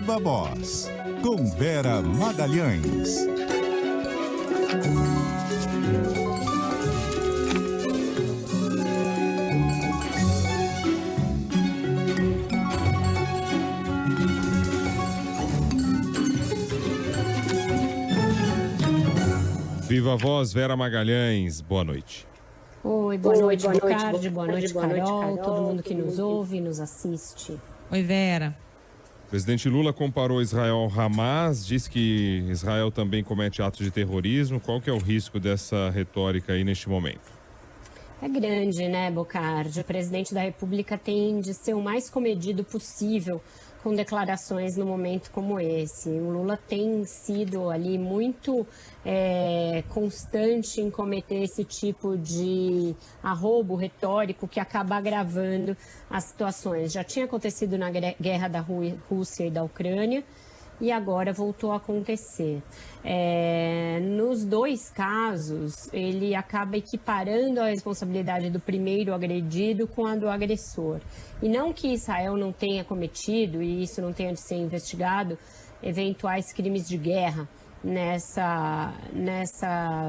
Viva Voz, com Vera Magalhães. Viva Voz, Vera Magalhães, boa noite. Oi, boa noite, Ricardo, boa noite, Carol, todo mundo que nos ouve e nos assiste. Oi, Vera. O presidente Lula comparou Israel ao Hamas, diz que Israel também comete atos de terrorismo. Qual que é o risco dessa retórica aí neste momento? É grande, né, Bocardi? O presidente da República tem de ser o mais comedido possível com declarações no momento como esse. O Lula tem sido ali muito constante em cometer esse tipo de arrobo retórico que acaba agravando as situações. Já tinha acontecido na guerra da Rússia e da Ucrânia e agora voltou a acontecer. Nos dois casos, ele acaba equiparando a responsabilidade do primeiro agredido com a do agressor. E não que Israel não tenha cometido, e isso não tenha de ser investigado, eventuais crimes de guerra nessa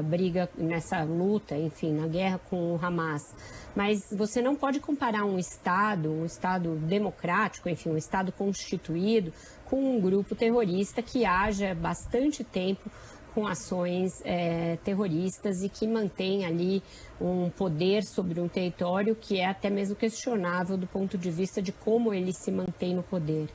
briga, nessa luta, enfim, na guerra com o Hamas. Mas você não pode comparar um Estado democrático, enfim, um Estado constituído, com um grupo terrorista que age há bastante tempo com ações terroristas e que mantém ali um poder sobre um território que é até mesmo questionável do ponto de vista de como ele se mantém no poder.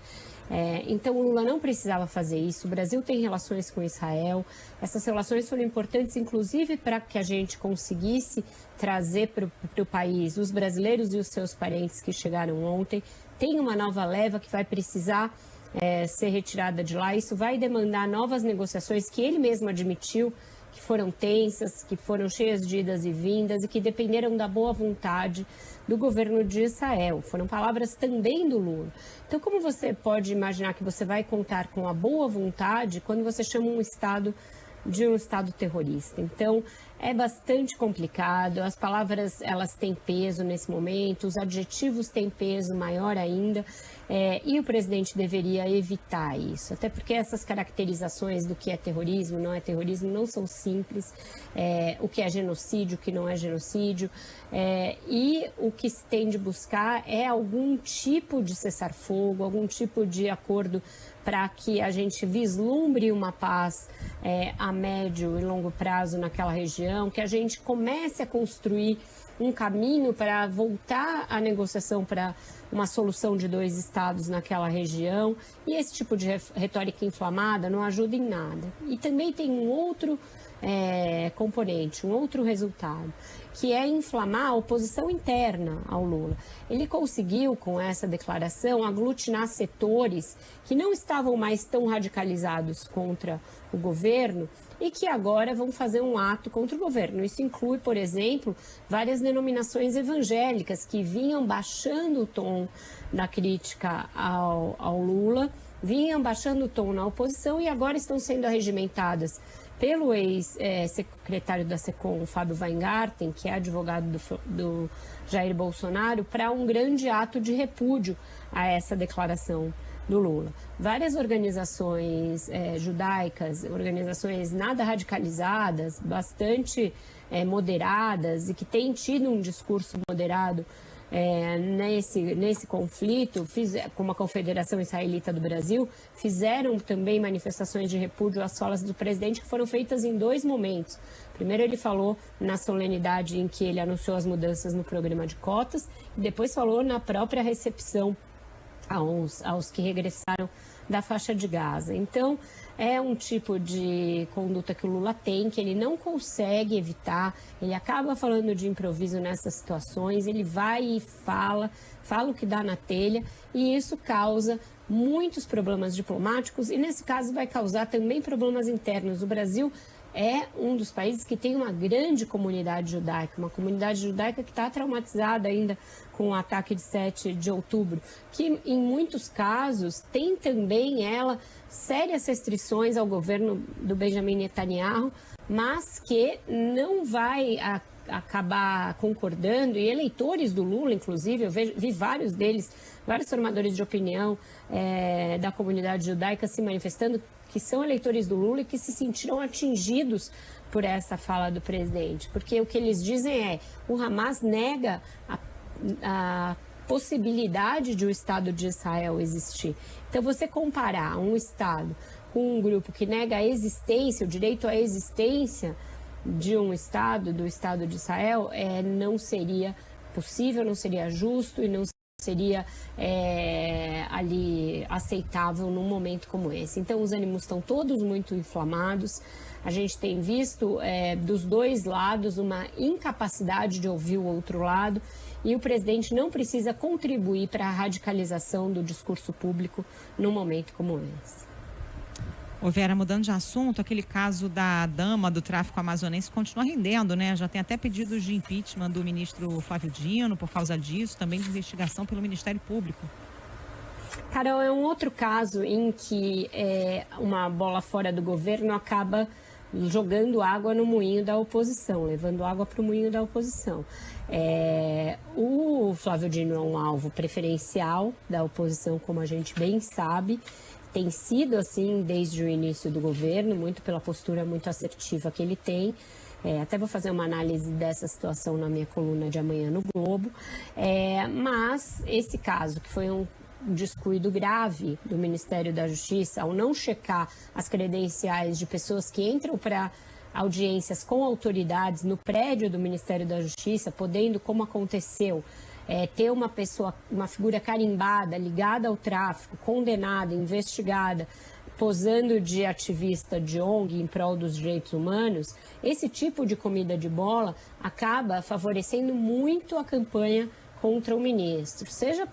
Então, o Lula não precisava fazer isso. O Brasil tem relações com Israel. Essas relações foram importantes, inclusive, para que a gente conseguisse trazer para o país os brasileiros e os seus parentes que chegaram ontem. Tem uma nova leva que vai precisar ser retirada de lá. Isso vai demandar novas negociações que ele mesmo admitiu que foram tensas, que foram cheias de idas e vindas e que dependeram da boa vontade do governo de Israel. Foram palavras também do Lula. Então, como você pode imaginar que você vai contar com a boa vontade quando você chama um Estado de um Estado terrorista? Então, é bastante complicado, as palavras elas têm peso nesse momento, os adjetivos têm peso maior ainda, e o presidente deveria evitar isso, até porque essas caracterizações do que é terrorismo, não é terrorismo, não são simples, o que é genocídio, o que não é genocídio, e o que se tem de buscar é algum tipo de cessar-fogo, algum tipo de acordo para que a gente vislumbre uma paz a médio e longo prazo naquela região, que a gente comece a construir um caminho para voltar a negociação para uma solução de dois estados naquela região. E esse tipo de retórica inflamada não ajuda em nada. E também tem um outro componente, um outro resultado, que é inflamar a oposição interna ao Lula. Ele conseguiu, com essa declaração, aglutinar setores que não estavam mais tão radicalizados contra o governo e que agora vão fazer um ato contra o governo. Isso inclui, por exemplo, várias denominações evangélicas que vinham baixando o tom da crítica ao Lula, vinham baixando o tom na oposição e agora estão sendo arregimentadas pelo ex-secretário da SECOM, Fábio Weingarten, que é advogado do Jair Bolsonaro, para um grande ato de repúdio a essa declaração do Lula. Várias organizações judaicas, organizações nada radicalizadas, bastante moderadas e que têm tido um discurso moderado nesse conflito, como a Confederação Israelita do Brasil, fizeram também manifestações de repúdio às falas do presidente que foram feitas em dois momentos. Primeiro ele falou na solenidade em que ele anunciou as mudanças no programa de cotas e depois falou na própria recepção aos que regressaram da faixa de Gaza. Então, é um tipo de conduta que o Lula tem, que ele não consegue evitar, ele acaba falando de improviso nessas situações, ele vai e fala o que dá na telha, e isso causa muitos problemas diplomáticos, e nesse caso vai causar também problemas internos. O Brasil é um dos países que tem uma grande comunidade judaica, uma comunidade judaica que está traumatizada ainda com o ataque de 7 de outubro, que em muitos casos tem também ela sérias restrições ao governo do Benjamin Netanyahu, mas que não vai acabar concordando, e eleitores do Lula, inclusive, eu vi vários deles, vários formadores de opinião da comunidade judaica se manifestando, que são eleitores do Lula e que se sentiram atingidos por essa fala do presidente. Porque o que eles dizem é, o Hamas nega a possibilidade de o Estado de Israel existir. Então, você comparar um Estado com um grupo que nega a existência, o direito à existência de um Estado, do Estado de Israel, não seria possível, não seria justo e não seria ali aceitável num momento como esse. Então, os ânimos estão todos muito inflamados. A gente tem visto dos dois lados uma incapacidade de ouvir o outro lado, e o presidente não precisa contribuir para a radicalização do discurso público num momento como esse. Ô Vera, mudando de assunto, aquele caso da dama do tráfico amazonense continua rendendo, né? Já tem até pedidos de impeachment do ministro Flávio Dino por causa disso, também de investigação pelo Ministério Público. Carol, é um outro caso em que uma bola fora do governo acaba jogando água no moinho da oposição, levando água para o moinho da oposição. O Flávio Dino é um alvo preferencial da oposição, como a gente bem sabe. Tem sido assim desde o início do governo, muito pela postura muito assertiva que ele tem. Até vou fazer uma análise dessa situação na minha coluna de amanhã no Globo. Mas esse caso, que foi um descuido grave do Ministério da Justiça, ao não checar as credenciais de pessoas que entram para audiências com autoridades no prédio do Ministério da Justiça, podendo, como aconteceu, ter uma pessoa, uma figura carimbada, ligada ao tráfico, condenada, investigada, posando de ativista de ONG em prol dos direitos humanos, esse tipo de comida de bola acaba favorecendo muito a campanha contra o ministro, seja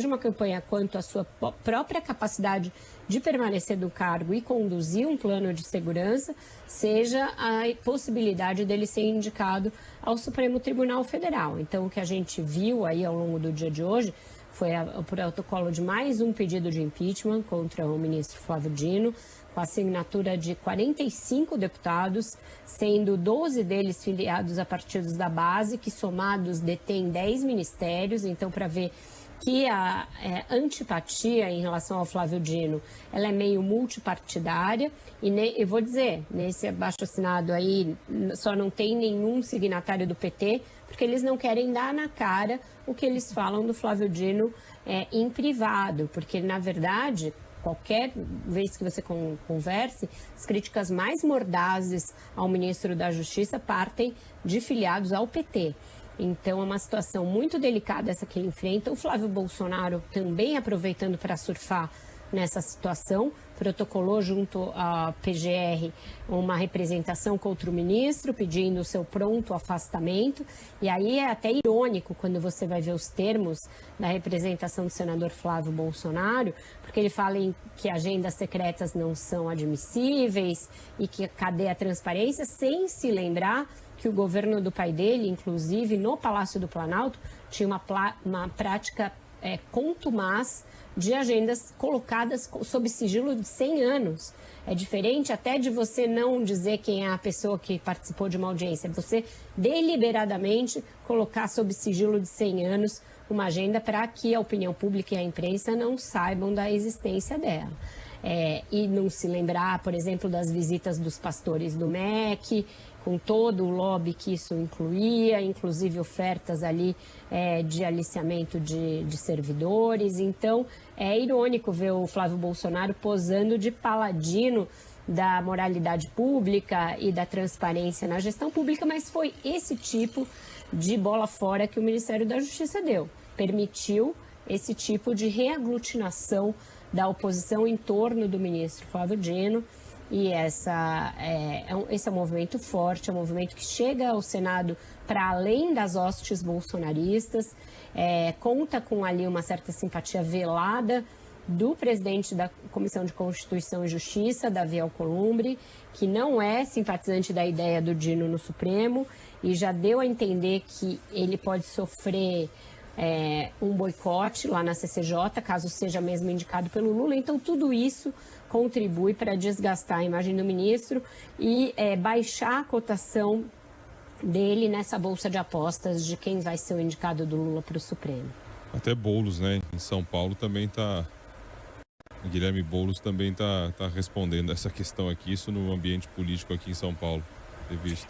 uma campanha quanto à sua própria capacidade de permanecer no cargo e conduzir um plano de segurança, seja a possibilidade dele ser indicado ao Supremo Tribunal Federal. Então, o que a gente viu aí ao longo do dia de hoje foi o protocolo de mais um pedido de impeachment contra o ministro Flávio Dino, com a assinatura de 45 deputados, sendo 12 deles filiados a partidos da base, que somados detêm 10 ministérios. Então, para ver que a antipatia em relação ao Flávio Dino, ela é meio multipartidária, e eu vou dizer, nesse abaixo-assinado aí só não tem nenhum signatário do PT, porque eles não querem dar na cara o que eles falam do Flávio Dino em privado, porque na verdade, qualquer vez que você converse, as críticas mais mordazes ao ministro da Justiça partem de filiados ao PT. Então, é uma situação muito delicada essa que ele enfrenta. O Flávio Bolsonaro também aproveitando para surfar nessa situação, protocolou junto à PGR uma representação contra o ministro, pedindo o seu pronto afastamento. E aí é até irônico quando você vai ver os termos da representação do senador Flávio Bolsonaro, porque ele fala que agendas secretas não são admissíveis e que cadê a transparência, sem se lembrar que o governo do pai dele, inclusive no Palácio do Planalto, tinha uma prática contumaz de agendas colocadas sob sigilo de 100 anos. É diferente até de você não dizer quem é a pessoa que participou de uma audiência, você deliberadamente colocar sob sigilo de 100 anos uma agenda para que a opinião pública e a imprensa não saibam da existência dela. E não se lembrar, por exemplo, das visitas dos pastores do MEC, com todo o lobby que isso incluía, inclusive ofertas ali de aliciamento de servidores. Então, é irônico ver o Flávio Bolsonaro posando de paladino da moralidade pública e da transparência na gestão pública, mas foi esse tipo de bola fora que o Ministério da Justiça deu. Permitiu esse tipo de reaglutinação da oposição em torno do ministro Flávio Dino. E esse é um movimento forte, é um movimento que chega ao Senado para além das hostes bolsonaristas, conta com ali uma certa simpatia velada do presidente da Comissão de Constituição e Justiça, Davi Alcolumbre, que não é simpatizante da ideia do Dino no Supremo e já deu a entender que ele pode sofrer um boicote lá na CCJ, caso seja mesmo indicado pelo Lula. Então, tudo isso contribui para desgastar a imagem do ministro e baixar a cotação dele nessa bolsa de apostas de quem vai ser o indicado do Lula para o Supremo. Até Boulos, né? Em São Paulo também está... Guilherme Boulos também tá respondendo essa questão aqui, isso no ambiente político aqui em São Paulo.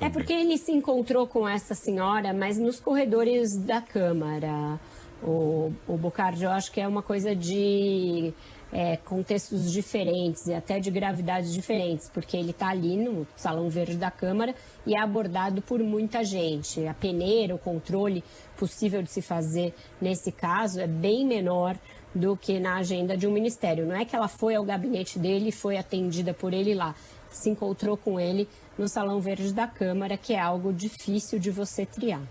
É porque ele se encontrou com essa senhora, mas nos corredores da Câmara. O Bocardi, eu acho que é uma coisa de contextos diferentes e até de gravidades diferentes, porque ele está ali no Salão Verde da Câmara e é abordado por muita gente. A peneira, o controle possível de se fazer nesse caso é bem menor do que na agenda de um ministério. Não é que ela foi ao gabinete dele e foi atendida por ele lá. Se encontrou com ele no Salão Verde da Câmara, que é algo difícil de você triar.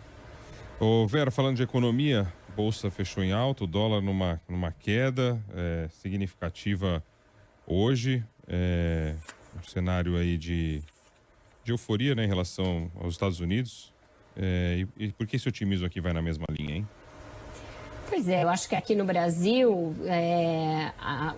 Ô Vera, falando de economia, Bolsa fechou em alta, o dólar numa queda significativa hoje. Um cenário aí de euforia, né, em relação aos Estados Unidos. E por que esse otimismo aqui vai na mesma linha, hein? Pois é, eu acho que aqui no Brasil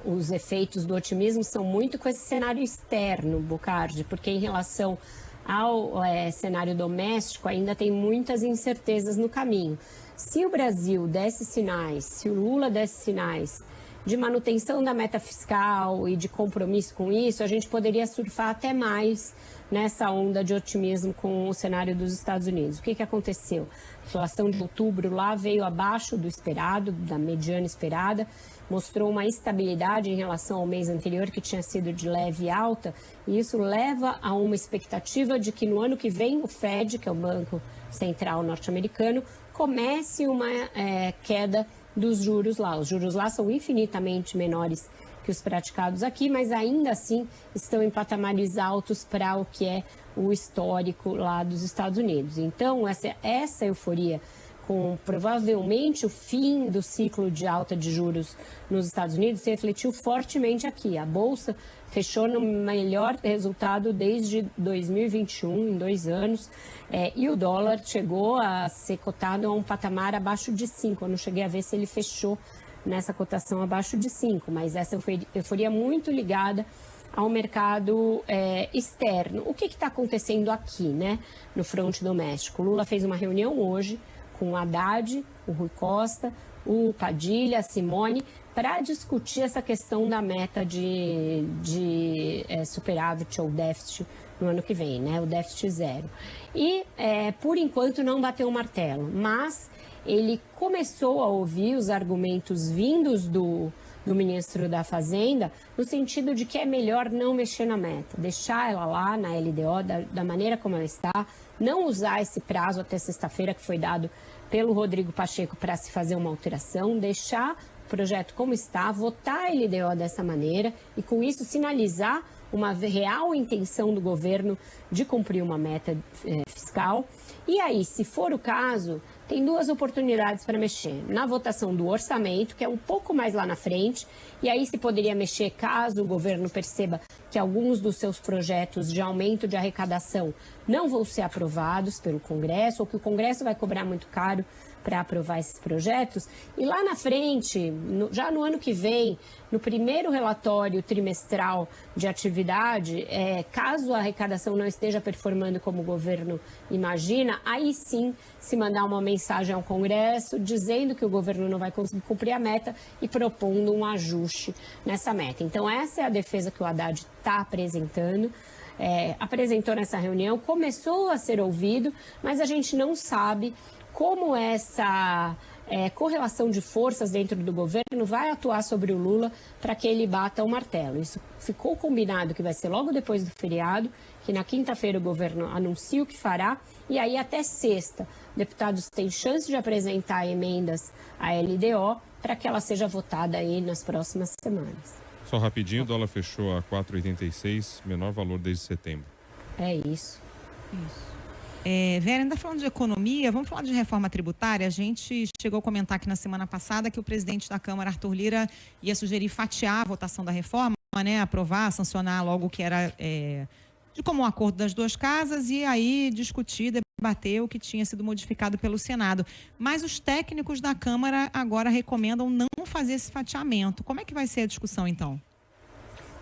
os efeitos do otimismo são muito com esse cenário externo, Bocardi, porque em relação ao cenário doméstico ainda tem muitas incertezas no caminho. Se o Brasil desse sinais, se o Lula desse sinais de manutenção da meta fiscal e de compromisso com isso, a gente poderia surfar até mais nessa onda de otimismo com o cenário dos Estados Unidos. O que aconteceu? A inflação de outubro lá veio abaixo do esperado, da mediana esperada, mostrou uma estabilidade em relação ao mês anterior, que tinha sido de leve alta, e isso leva a uma expectativa de que no ano que vem o Fed, que é o Banco Central norte-americano, comece uma queda dos juros lá. Os juros lá são infinitamente menores que os praticados aqui, mas ainda assim estão em patamares altos para o que é o histórico lá dos Estados Unidos. Então, essa euforia com provavelmente o fim do ciclo de alta de juros nos Estados Unidos se refletiu fortemente aqui. A Bolsa fechou no melhor resultado desde 2021, em 2 anos, e o dólar chegou a ser cotado a um patamar abaixo de 5. Eu não cheguei a ver se ele fechou nessa cotação abaixo de 5, mas essa euforia muito ligada ao mercado externo. O que está acontecendo aqui, né, no fronte doméstico? O Lula fez uma reunião hoje com o Haddad, o Rui Costa, o Padilha, a Simone, para discutir essa questão da meta de superávit ou déficit no ano que vem, né, o déficit zero. E, por enquanto, não bateu o martelo, mas ele começou a ouvir os argumentos vindos do ministro da Fazenda, no sentido de que é melhor não mexer na meta, deixar ela lá na LDO da maneira como ela está, não usar esse prazo até sexta-feira que foi dado pelo Rodrigo Pacheco para se fazer uma alteração, deixar o projeto como está, votar a LDO dessa maneira e com isso sinalizar uma real intenção do governo de cumprir uma meta fiscal. E aí, se for o caso, tem 2 oportunidades para mexer. Na votação do orçamento, que é um pouco mais lá na frente, e aí se poderia mexer caso o governo perceba que alguns dos seus projetos de aumento de arrecadação não vão ser aprovados pelo Congresso, ou que o Congresso vai cobrar muito caro para aprovar esses projetos. E lá na frente, já no ano que vem, no primeiro relatório trimestral de atividade, caso a arrecadação não esteja performando como o governo imagina, aí sim se mandar uma mensagem ao Congresso dizendo que o governo não vai conseguir cumprir a meta e propondo um ajuste nessa meta. Então essa é a defesa que o Haddad está apresentando. Apresentou nessa reunião, começou a ser ouvido, mas a gente não sabe como essa correlação de forças dentro do governo vai atuar sobre o Lula para que ele bata o martelo. Isso ficou combinado que vai ser logo depois do feriado, que na quinta-feira o governo anuncia o que fará, e aí até sexta, deputados têm chance de apresentar emendas à LDO para que ela seja votada aí nas próximas semanas. Só rapidinho, o dólar fechou a 4,86, menor valor desde setembro. É isso. Vera, ainda falando de economia, vamos falar de reforma tributária. A gente chegou a comentar aqui na semana passada que o presidente da Câmara, Arthur Lira, ia sugerir fatiar a votação da reforma, né, aprovar, sancionar logo o que era de comum acordo das 2 casas e aí discutir, debater o que tinha sido modificado pelo Senado. Mas os técnicos da Câmara agora recomendam não fazer esse fatiamento. Como é que vai ser a discussão, então?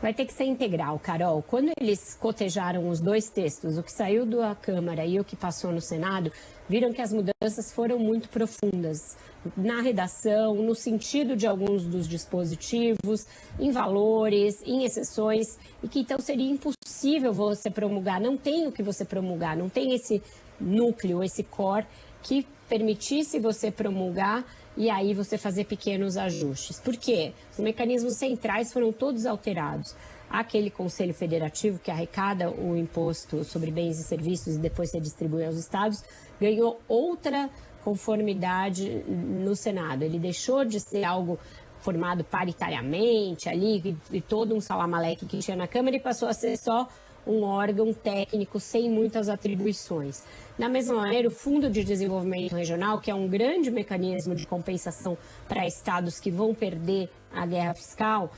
Vai ter que ser integral, Carol. Quando eles cotejaram os dois textos, o que saiu da Câmara e o que passou no Senado, viram que as mudanças foram muito profundas na redação, no sentido de alguns dos dispositivos, em valores, em exceções, e que então seria impossível você promulgar, não tem o que você promulgar, não tem esse núcleo, esse core que permitisse você promulgar e aí você fazer pequenos ajustes. Por quê? Os mecanismos centrais foram todos alterados. Aquele Conselho Federativo que arrecada o imposto sobre bens e serviços e depois se distribui aos estados, ganhou outra conformidade no Senado. Ele deixou de ser algo formado paritariamente ali e todo um salamaleque que tinha na Câmara e passou a ser só um órgão técnico sem muitas atribuições. Da mesma maneira, o Fundo de Desenvolvimento Regional, que é um grande mecanismo de compensação para estados que vão perder a guerra fiscal,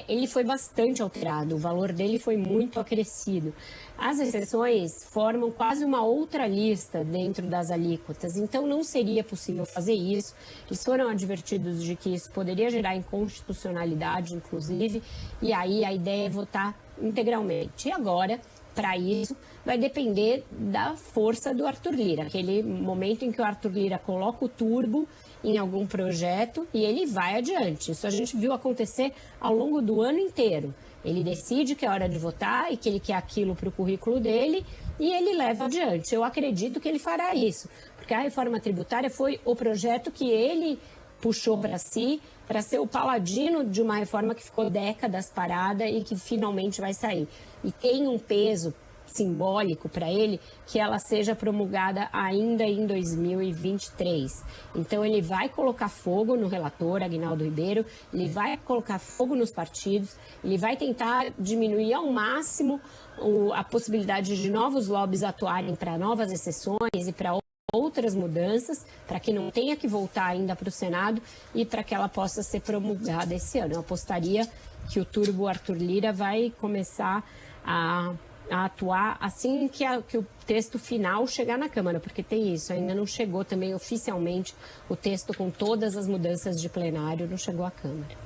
ele foi bastante alterado, o valor dele foi muito acrescido. As exceções formam quase uma outra lista dentro das alíquotas, então não seria possível fazer isso. Eles foram advertidos de que isso poderia gerar inconstitucionalidade, inclusive, e aí a ideia é votar integralmente. E agora, para isso, vai depender da força do Arthur Lira, aquele momento em que o Arthur Lira coloca o turbo em algum projeto e ele vai adiante. Isso a gente viu acontecer ao longo do ano inteiro. Ele decide que é hora de votar e que ele quer aquilo para o currículo dele e ele leva adiante. Eu acredito que ele fará isso, porque a reforma tributária foi o projeto que ele puxou para si, para ser o paladino de uma reforma que ficou décadas parada e que finalmente vai sair. E tem um peso simbólico para ele que ela seja promulgada ainda em 2023. Então ele vai colocar fogo no relator, Aguinaldo Ribeiro, ele vai colocar fogo nos partidos, ele vai tentar diminuir ao máximo a possibilidade de novos lobbies atuarem para novas exceções e para outras mudanças, para que não tenha que voltar ainda para o Senado e para que ela possa ser promulgada esse ano. Eu apostaria que o turbo Arthur Lira vai começar a atuar assim que o texto final chegar na Câmara, porque tem isso, ainda não chegou também oficialmente o texto com todas as mudanças de plenário, não chegou à Câmara.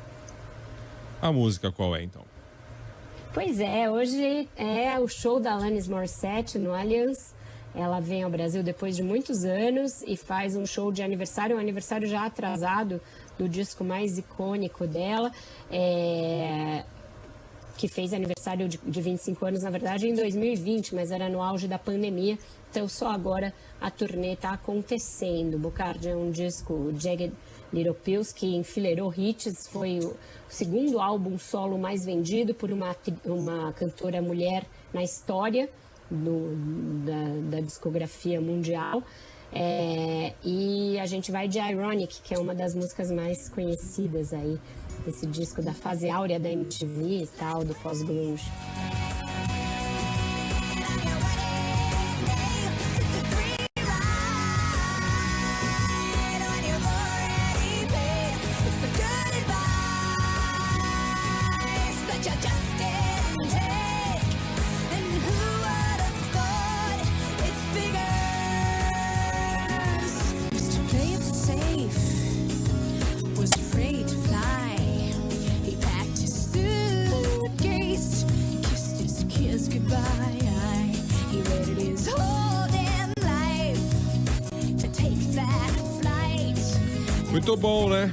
A música qual é, então? Pois é, hoje é o show da Alanis Morissette no Allianz. Ela vem ao Brasil depois de muitos anos e faz um show de aniversário, um aniversário já atrasado do disco mais icônico dela, que fez aniversário de 25 anos, na verdade, em 2020, mas era no auge da pandemia, então só agora a turnê está acontecendo. Bocardi é um disco, Jagged Little Pills, que enfileirou hits, foi o segundo álbum solo mais vendido por uma cantora mulher na história da discografia mundial. E a gente vai de Ironic, que é uma das músicas mais conhecidas aí, esse disco da fase áurea da MTV e tal, do pós-grunge. Muito bom, né?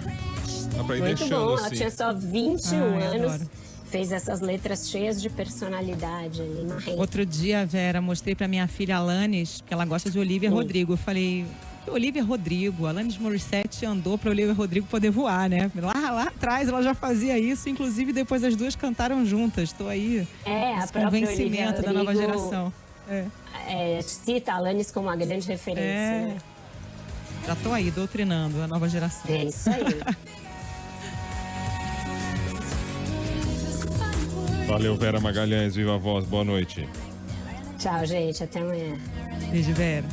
Dá pra ir Muito deixando bom, assim. ela tinha só 21 anos. Adoro. Fez essas letras cheias de personalidade ali na rede. Outro dia, Vera, mostrei pra minha filha Alanis, que ela gosta de Olivia Rodrigo. Eu falei, Olivia Rodrigo, Alanis Morissette andou pra Olivia Rodrigo poder voar, né? Lá atrás ela já fazia isso, inclusive depois as duas cantaram juntas. Estou aí, a esse própria convencimento da nova geração. Cita a Alanis como uma grande referência. Né? Já tô aí, doutrinando a nova geração. É isso aí. Valeu, Vera Magalhães, viva a voz, boa noite. Tchau, gente, até amanhã. Beijo, Vera.